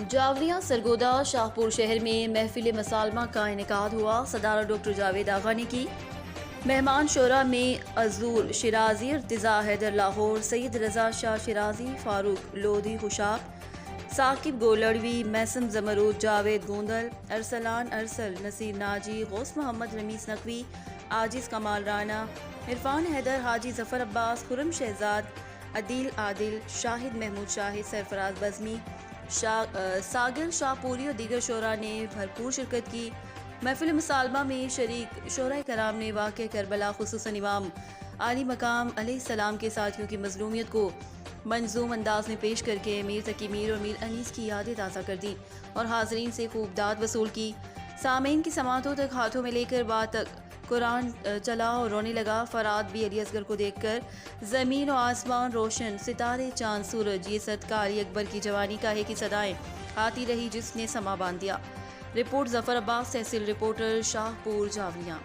جاولیاں سرگودا شاہپور شہر میں محفل مسالمہ کا انعقاد ہوا۔ صدارت ڈاکٹر جاوید آغا نے کی۔ مہمان شعراء میں عزور شیرازی، ارتضیٰ حیدر لاہور، سید رضا شاہ شیرازی، فاروق لودھی خوشاب، ثاقب گولڑوی، میسم زمرود، جاوید گوندل، ارسلان ارسل، نصیر ناجی، غوث محمد رمیز نقوی، عاجز کمال رانا، عرفان حیدر، حاجی ظفر عباس، خرم شہزاد، عدیل عادل، شاہد محمود شاہد، سرفراز بزمی، ساگر شاہ پوری اور دیگر شعراء نے بھرپور شرکت کی۔ محفل مسالمہ میں شریک شعراء کرام نے واقعہ کربلا خصوصاً امام عالی مقام علیہ السلام کے ساتھیوں کی مظلومیت کو منظوم انداز میں پیش کر کے میر تقی میر اور میر انیس کی یادیں تازہ کر دیں اور حاضرین سے خوب داد وصول کی۔ سامعین کی سماعتوں تک ہاتھوں میں لے کر بعد تک قرآن چلا اور رونے لگا۔ فرات بھی علی اصغر کو دیکھ کر زمین و آسمان روشن، ستارے چاند سورج، یہ صدقہ علی اکبر کی جوانی کا ہے کہ صدائیں آتی رہی جس نے سما باندھ دیا۔ رپورٹ ظفر عباس، تحصیل رپورٹر، شاہپور جاولیاں۔